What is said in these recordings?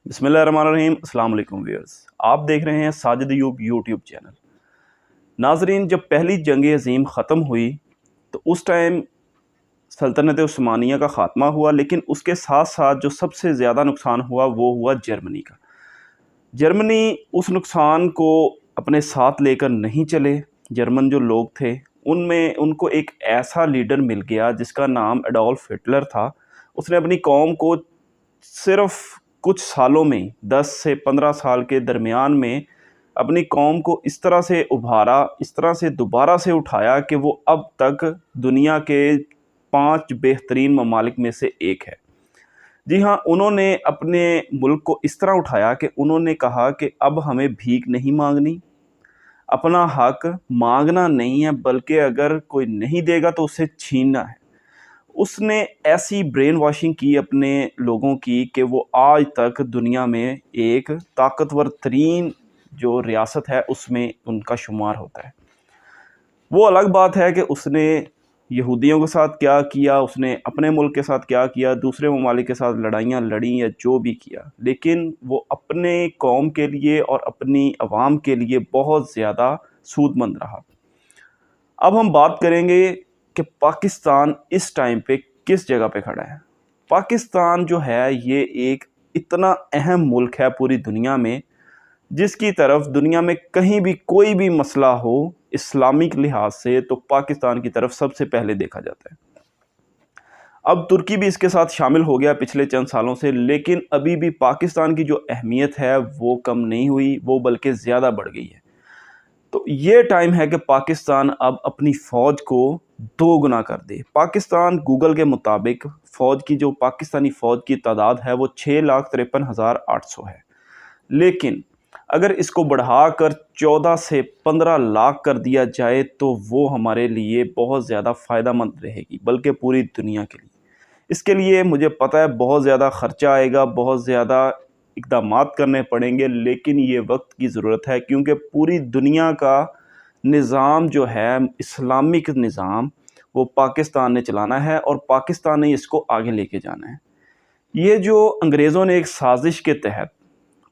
बिस्मिल्लाहिर्रहमानिर्रहीम। अस्सलाम वालेकुम व्यूअर्स, आप देख रहे हैं साजिद अयूब यूट्यूब चैनल। नाजरीन, जब पहली जंग अज़ीम ख़त्म हुई तो उस टाइम सल्तनत उस्मानिया का ख़ात्मा हुआ, लेकिन उसके साथ साथ जो सबसे ज़्यादा नुकसान हुआ वो हुआ जर्मनी का। जर्मनी उस नुकसान को अपने साथ लेकर नहीं चले। जर्मन जो लोग थे उनमें उनको एक ऐसा लीडर मिल गया जिसका नाम एडोल्फ हिटलर था। उसने अपनी कौम को सिर्फ कुछ सालों में 10 से 15 साल के दरमियान में अपनी कौम को इस तरह से उभारा, इस तरह से दोबारा से उठाया कि वो अब तक दुनिया के 5 बेहतरीन ममालिक में से एक है। जी हाँ, उन्होंने अपने मुल्क को इस तरह उठाया कि उन्होंने कहा कि अब हमें भीख नहीं मांगनी, अपना हक मांगना नहीं है, बल्कि अगर कोई नहीं देगा तो उसे छीनना है। उसने ऐसी ब्रेन वॉशिंग की अपने लोगों की कि वो आज तक दुनिया में एक ताकतवर तरीन जो रियासत है उसमें उनका शुमार होता है। वो अलग बात है कि उसने यहूदियों के साथ क्या किया, उसने अपने मुल्क के साथ क्या किया, दूसरे ममालिक के साथ लड़ाइयाँ लड़ी या जो भी किया, लेकिन वो अपने कौम के लिए और अपनी आवाम के लिए बहुत ज़्यादा सूदमंद रहा। अब हम बात करेंगे कि पाकिस्तान इस टाइम पे किस जगह पे खड़ा है। पाकिस्तान जो है ये एक इतना अहम मुल्क है पूरी दुनिया में, जिसकी तरफ दुनिया में कहीं भी कोई भी मसला हो इस्लामिक लिहाज से तो पाकिस्तान की तरफ सबसे पहले देखा जाता है। अब तुर्की भी इसके साथ शामिल हो गया पिछले चंद सालों से, लेकिन अभी भी पाकिस्तान की जो अहमियत है वो कम नहीं हुई, वो बल्कि ज़्यादा बढ़ गई है। तो ये टाइम है कि पाकिस्तान अब अपनी फ़ौज को 2 गुना कर दे। पाकिस्तान गूगल के मुताबिक फ़ौज की जो पाकिस्तानी फ़ौज की तादाद है वो 6,53,800 है, लेकिन अगर इसको बढ़ाकर 14 से 15 लाख कर दिया जाए तो वो हमारे लिए बहुत ज़्यादा फ़ायदेमंद रहेगी, बल्कि पूरी दुनिया के लिए। इसके लिए मुझे पता है बहुत ज़्यादा ख़र्चा आएगा, बहुत ज़्यादा इक़दामात करने पड़ेंगे, लेकिन ये वक्त की ज़रूरत है, क्योंकि पूरी दुनिया का निज़ाम जो है इस्लामिक निज़ाम वो पाकिस्तान ने चलाना है और पाकिस्तान ने इसको आगे लेके जाना है। ये जो अंग्रेज़ों ने एक साजिश के तहत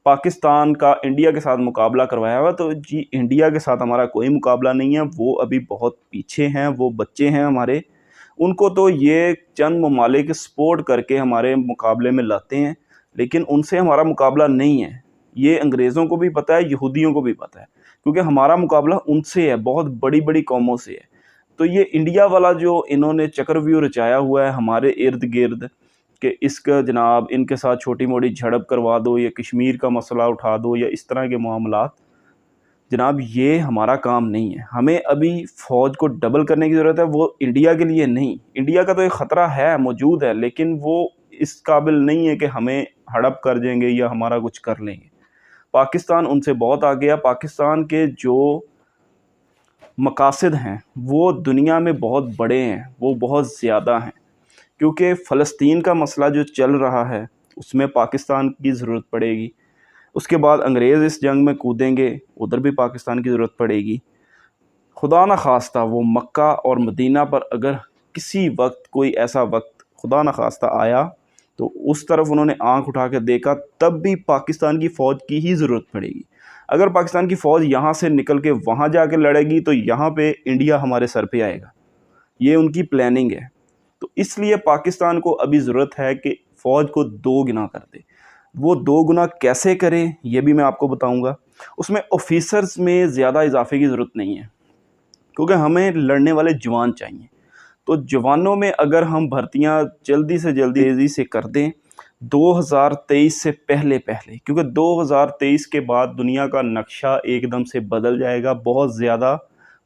पाकिस्तान का इंडिया के साथ मुकाबला करवाया हुआ, तो जी इंडिया के साथ हमारा कोई मुकाबला नहीं है, वो अभी बहुत पीछे हैं, वो बच्चे हैं हमारे। उनको तो ये चंद ममालिक सपोर्ट करके हमारे मुकाबले में लाते हैं, लेकिन उनसे हमारा मुकाबला नहीं है। ये अंग्रेज़ों को भी पता है, यहूदियों को भी पता है, क्योंकि हमारा मुकाबला उनसे है, बहुत बड़ी-बड़ी कौमों से है। तो ये इंडिया वाला जो इन्होंने चक्रव्यूह रचाया हुआ है हमारे इर्द-गिर्द कि इसका जनाब इनके साथ छोटी-मोटी झड़प करवा दो या कश्मीर का मसला उठा दो या इस तरह के मामलात, जनाब ये हमारा काम नहीं है। हमें अभी फ़ौज को डबल करने की ज़रूरत है, वो इंडिया के लिए नहीं। इंडिया का तो एक ख़तरा है, मौजूद है, लेकिन वो इस काबिल नहीं है कि हमें हड़प कर देंगे या हमारा कुछ कर लेंगे। पाकिस्तान उनसे बहुत आगे है। पाकिस्तान के जो मकासद हैं वो दुनिया में बहुत बड़े हैं, वो बहुत ज़्यादा हैं, क्योंकि फ़लस्तीन का मसला जो चल रहा है उसमें पाकिस्तान की ज़रूरत पड़ेगी। उसके बाद अंग्रेज़ इस जंग में कूदेंगे, उधर भी पाकिस्तान की ज़रूरत पड़ेगी। खुदा न खास्ता वो मक्का और मदीना पर अगर किसी वक्त कोई ऐसा वक्त खुदा न खास्ता आया तो उस तरफ उन्होंने आंख उठा के देखा, तब भी पाकिस्तान की फ़ौज की ही ज़रूरत पड़ेगी। अगर पाकिस्तान की फ़ौज यहाँ से निकल के वहाँ जाके लड़ेगी तो यहाँ पे इंडिया हमारे सर पे आएगा। ये उनकी प्लानिंग है। तो इसलिए पाकिस्तान को अभी ज़रूरत है कि फ़ौज को 2 गुना कर दे। वो 2 गुना कैसे करें ये भी मैं आपको बताऊंगा। उसमें ऑफिसर्स में ज़्यादा इजाफे की ज़रूरत नहीं है, क्योंकि हमें लड़ने वाले जवान चाहिए। तो जवानों में अगर हम भर्तियां जल्दी से जल्दी तेज़ी से कर दें 2023 से पहले क्योंकि 2023 के बाद दुनिया का नक्शा एकदम से बदल जाएगा। बहुत ज़्यादा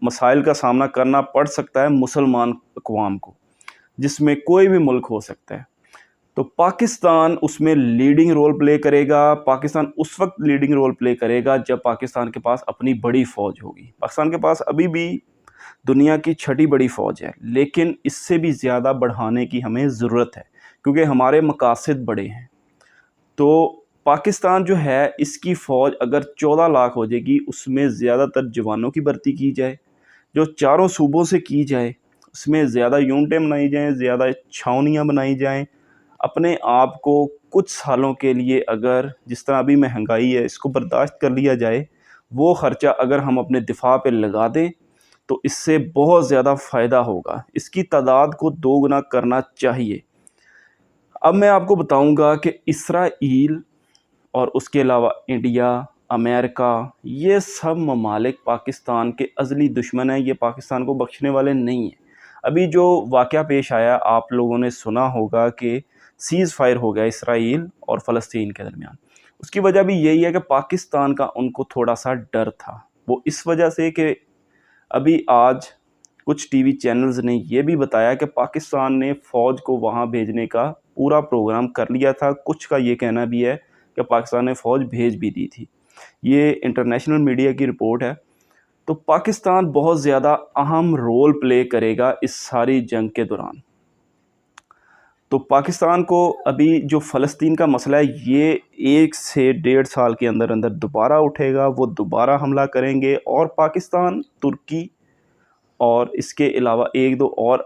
मसाइल का सामना करना पड़ सकता है मुसलमान अक़वाम को, जिसमें कोई भी मुल्क हो सकता है। तो पाकिस्तान उसमें लीडिंग रोल प्ले करेगा। पाकिस्तान उस वक्त लीडिंग रोल प्ले करेगा जब पाकिस्तान के पास अपनी बड़ी फ़ौज होगी। पाकिस्तान के पास अभी भी दुनिया की 6ठी बड़ी फ़ौज है, लेकिन इससे भी ज़्यादा बढ़ाने की हमें ज़रूरत है, क्योंकि हमारे मकासद बड़े हैं। तो पाकिस्तान जो है इसकी फ़ौज अगर 14 लाख हो जाएगी, उसमें ज़्यादातर जवानों की भर्ती की जाए, जो चारों सूबों से की जाए, उसमें ज़्यादा यूनिटें बनाई जाएँ, ज़्यादा छावनियाँ बनाई जाएँ, اپنے آپ کو کچھ سالوں کے لیے اگر جس طرح ابھی مہنگائی ہے اس کو برداشت کر لیا جائے، وہ خرچہ اگر ہم اپنے دفاع پہ لگا دیں تو اس سے بہت زیادہ فائدہ ہوگا۔ اس کی تعداد کو 2 گنا کرنا چاہیے۔ اب میں آپ کو بتاؤں گا کہ اسرائیل اور اس کے علاوہ انڈیا، امریکہ، یہ سب ممالک پاکستان کے ازلی دشمن ہیں، یہ پاکستان کو بخشنے والے نہیں ہیں۔ ابھی جو واقعہ پیش آیا آپ لوگوں نے سنا ہوگا کہ سیز فائر ہو گیا اسرائیل اور فلسطین کے درمیان، اس کی وجہ بھی یہی ہے کہ پاکستان کا ان کو تھوڑا سا ڈر تھا۔ وہ اس وجہ سے کہ ابھی آج کچھ ٹی وی چینلز نے یہ بھی بتایا کہ پاکستان نے فوج کو وہاں بھیجنے کا پورا پروگرام کر لیا تھا، کچھ کا یہ کہنا بھی ہے کہ پاکستان نے فوج بھیج بھی دی تھی۔ یہ انٹرنیشنل میڈیا کی رپورٹ ہے۔ تو پاکستان بہت زیادہ اہم رول پلے کرے گا اس ساری جنگ کے دوران۔ تو پاکستان کو ابھی جو فلسطین کا مسئلہ ہے یہ 1 سے 1.5 سال کے اندر اندر دوبارہ اٹھے گا، وہ دوبارہ حملہ کریں گے، اور پاکستان، ترکی اور اس کے علاوہ 1-2 اور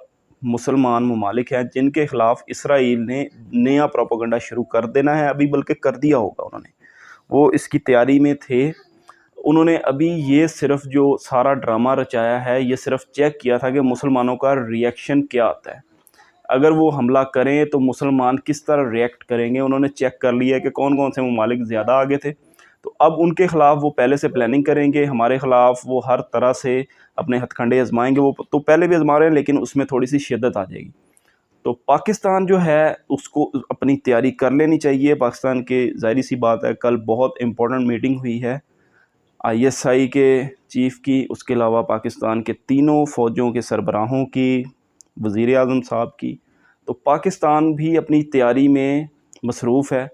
مسلمان ممالک ہیں جن کے خلاف اسرائیل نے نیا پروپیگنڈا شروع کر دینا ہے، ابھی بلکہ کر دیا ہوگا انہوں نے، وہ اس کی تیاری میں تھے۔ انہوں نے ابھی یہ صرف جو سارا ڈرامہ رچایا ہے یہ صرف چیک کیا تھا کہ مسلمانوں کا ریئیکشن کیا آتا ہے، اگر وہ حملہ کریں تو مسلمان کس طرح ریئیکٹ کریں گے۔ انہوں نے چیک کر لیا کہ کون کون سے ممالک زیادہ آگے تھے، تو اب ان کے خلاف وہ پہلے سے پلاننگ کریں گے، ہمارے خلاف وہ ہر طرح سے اپنے ہتھ کنڈے آزمائیں گے، وہ تو پہلے بھی آزما رہے ہیں لیکن اس میں تھوڑی سی شدت آ جائے گی۔ تو پاکستان جو ہے اس کو اپنی تیاری کر لینی چاہیے۔ پاکستان کے ظاہری سی بات ہے کل بہت امپورٹنٹ میٹنگ ہوئی ہے ISI کے چیف کی، اس کے علاوہ پاکستان کے تینوں فوجوں کے سربراہوں کی، وزیر اعظم صاحب کی۔ تو پاکستان بھی اپنی تیاری میں مصروف ہے،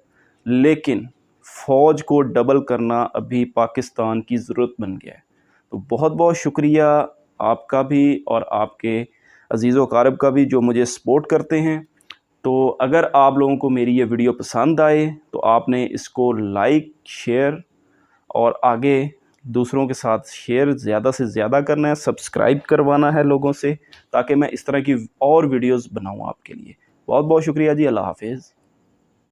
لیکن فوج کو ڈبل کرنا ابھی پاکستان کی ضرورت بن گیا ہے۔ تو بہت بہت شکریہ آپ کا بھی اور آپ کے عزیز و اقارب کا بھی جو مجھے سپورٹ کرتے ہیں۔ تو اگر آپ لوگوں کو میری یہ ویڈیو پسند آئے تو آپ نے اس کو لائک، شیئر اور آگے دوسروں کے ساتھ شیئر زیادہ سے زیادہ کرنا ہے، سبسکرائب کروانا ہے لوگوں سے، تاکہ میں اس طرح کی اور ویڈیوز بناؤں آپ کے لیے۔ بہت بہت شکریہ جی، اللہ حافظ۔